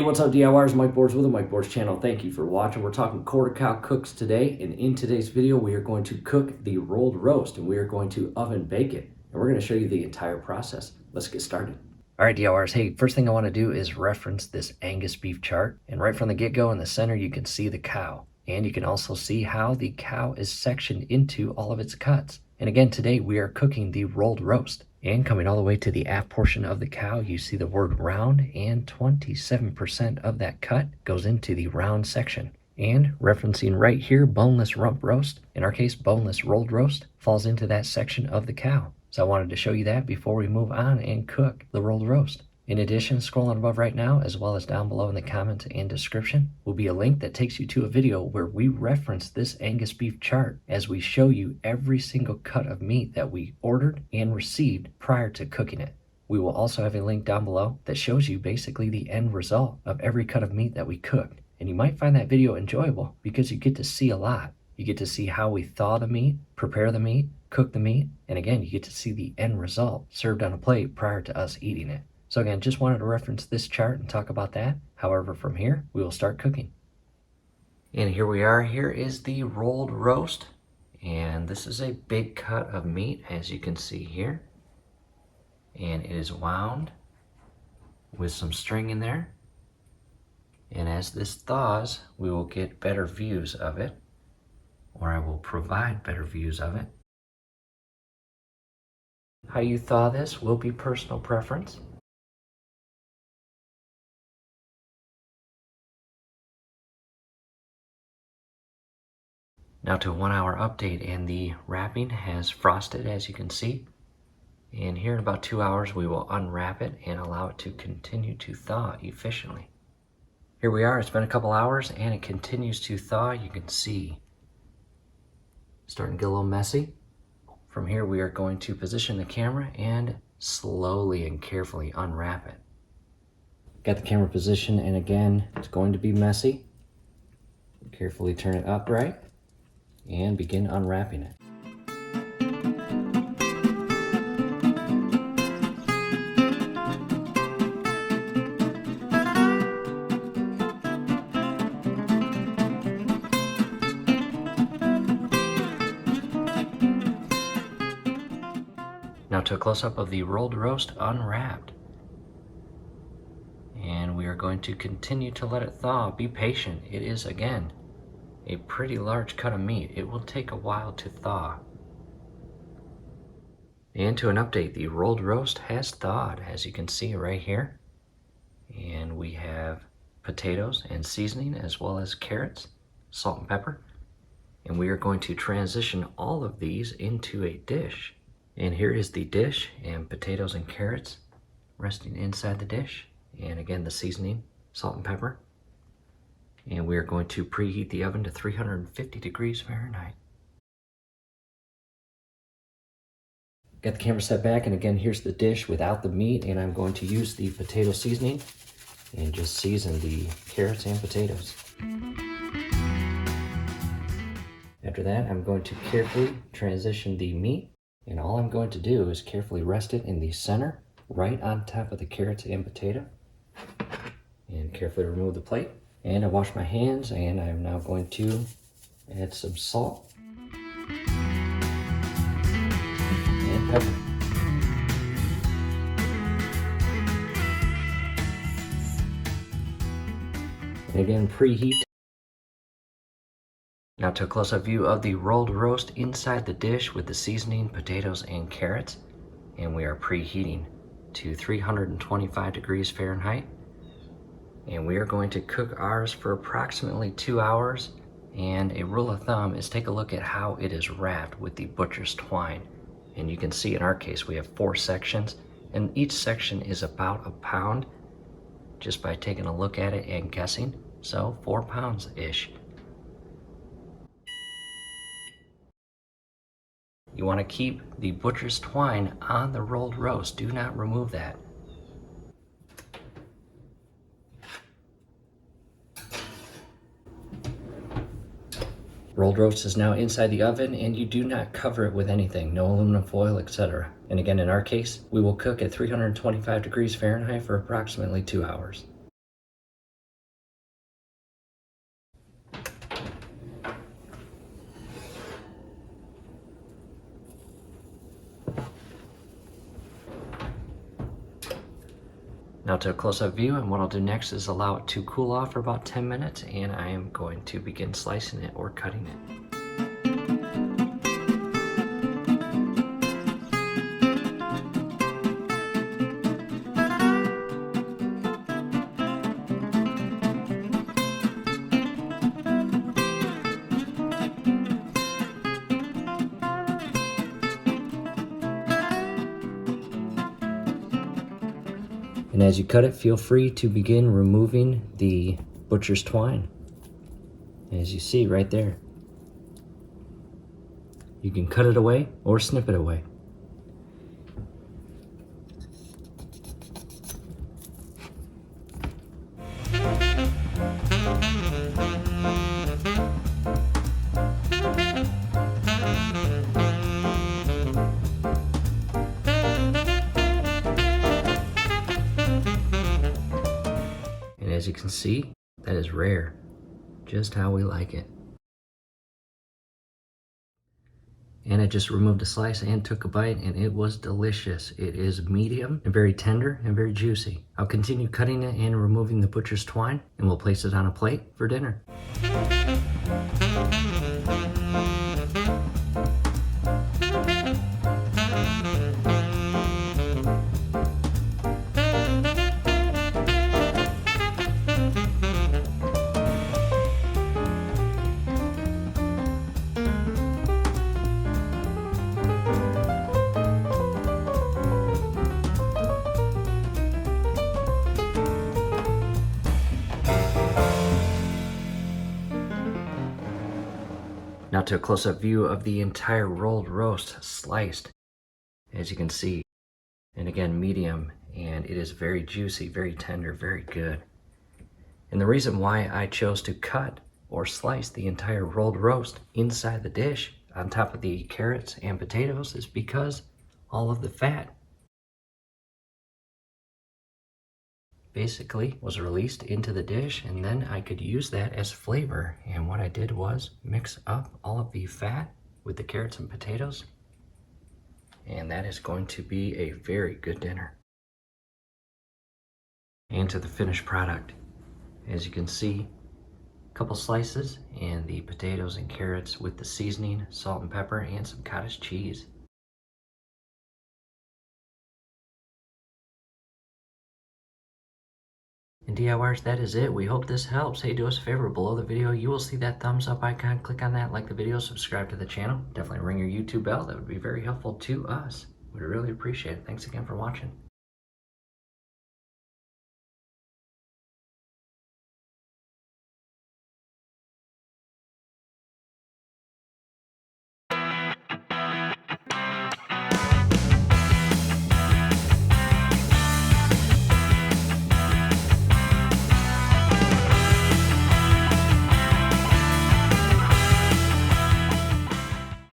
Hey, what's up DIYers? Mike Boards with the Mike Boards channel. Thank you for watching. We're talking quarter cow cooks today, and in today's video we are going to cook the rolled roast, and we are going to oven bake it, and we're going to show you the entire process. Let's get started. All right, DIYers, hey, first thing I want to do is reference this Angus beef chart, and right from the get-go in the center you can see the cow, and you can also see how the cow is sectioned into all of its cuts. And again, today we are cooking the rolled roast. And coming all the way to the aft portion of the cow, you see the word round, and 27% of that cut goes into the round section. And referencing right here, boneless rump roast, in our case, boneless rolled roast, falls into that section of the cow. So I wanted to show you that before we move on and cook the rolled roast. In addition, scrolling above right now, as well as down below in the comments and description, will be a link that takes you to a video where we reference this Angus beef chart as we show you every single cut of meat that we ordered and received prior to cooking it. We will also have a link down below that shows you basically the end result of every cut of meat that we cooked. And you might find that video enjoyable because you get to see a lot. You get to see how we thaw the meat, prepare the meat, cook the meat, and again, you get to see the end result served on a plate prior to us eating it. So again, just wanted to reference this chart and talk about that. However, from here, we will start cooking. And here we are. Here is the rolled roast. And this is a big cut of meat, as you can see here. And it is wound with some string in there. And as this thaws, we will get better views of it, or I will provide better views of it. How you thaw this will be personal preference. Now to a 1 hour update, and the wrapping has frosted, as you can see. And here in about 2 hours we will unwrap it and allow it to continue to thaw efficiently. Here we are, it's been a couple hours and it continues to thaw. You can see it's starting to get a little messy. From here we are going to position the camera and slowly and carefully unwrap it. Got the camera positioned, and again, it's going to be messy. Carefully turn it upright and begin unwrapping it. Now to a close-up of the rolled roast unwrapped. And we are going to continue to let it thaw. Be patient. It is, again, a pretty large cut of meat. It will take a while to thaw. And to an update, the rolled roast has thawed, as you can see right here. And we have potatoes and seasoning, as well as carrots, salt and pepper. And we are going to transition all of these into a dish. And here is the dish, and potatoes and carrots resting inside the dish. And again, the seasoning, salt and pepper. And we are going to preheat the oven to 350 degrees Fahrenheit. Got the camera set back, and again, here's the dish without the meat, and I'm going to use the potato seasoning and just season the carrots and potatoes. After that, I'm going to carefully transition the meat, and all I'm going to do is carefully rest it in the center, right on top of the carrots and potato, and carefully remove the plate. And I washed my hands, and I'm now going to add some salt and pepper. And again, preheat. Now to a close-up view of the rolled roast inside the dish with the seasoning, potatoes, and carrots. And we are preheating to 325 degrees Fahrenheit. And we are going to cook ours for approximately 2 hours. And a rule of thumb is take a look at how it is wrapped with the butcher's twine. And you can see in our case we have 4 sections, and each section is about a pound, just by taking a look at it and guessing. So 4 pounds-ish. You want to keep the butcher's twine on the rolled roast. Do not remove that. Rolled roast is now inside the oven, and you do not cover it with anything, no aluminum foil, etc. And again, in our case, we will cook at 325 degrees Fahrenheit for approximately 2 hours. Now to a close-up view, and what I'll do next is allow it to cool off for about 10 minutes, and I am going to begin slicing it or cutting it. And as you cut it, feel free to begin removing the butcher's twine. As you see right there. You can cut it away or snip it away. And as you can see, that is rare, just how we like it. And I just removed a slice and took a bite, and it was delicious. It is medium and very tender and very juicy. I'll continue cutting it and removing the butcher's twine, and we'll place it on a plate for dinner. Now to a close-up view of the entire rolled roast sliced, as you can see, and again medium, and it is very juicy, very tender, very good. And the reason why I chose to cut or slice the entire rolled roast inside the dish on top of the carrots and potatoes is because all of the fat basically was released into the dish, and then I could use that as flavor. And what I did was mix up all of the fat with the carrots and potatoes, and that is going to be a very good dinner. And to the finished product, as you can see, a couple slices and the potatoes and carrots with the seasoning, salt and pepper, and some cottage cheese. And DIYers, that is it. We hope this helps. Hey, do us a favor. Below the video, you will see that thumbs up icon. Click on that, like the video, subscribe to the channel. Definitely ring your YouTube bell. That would be very helpful to us. We'd really appreciate it. Thanks again for watching.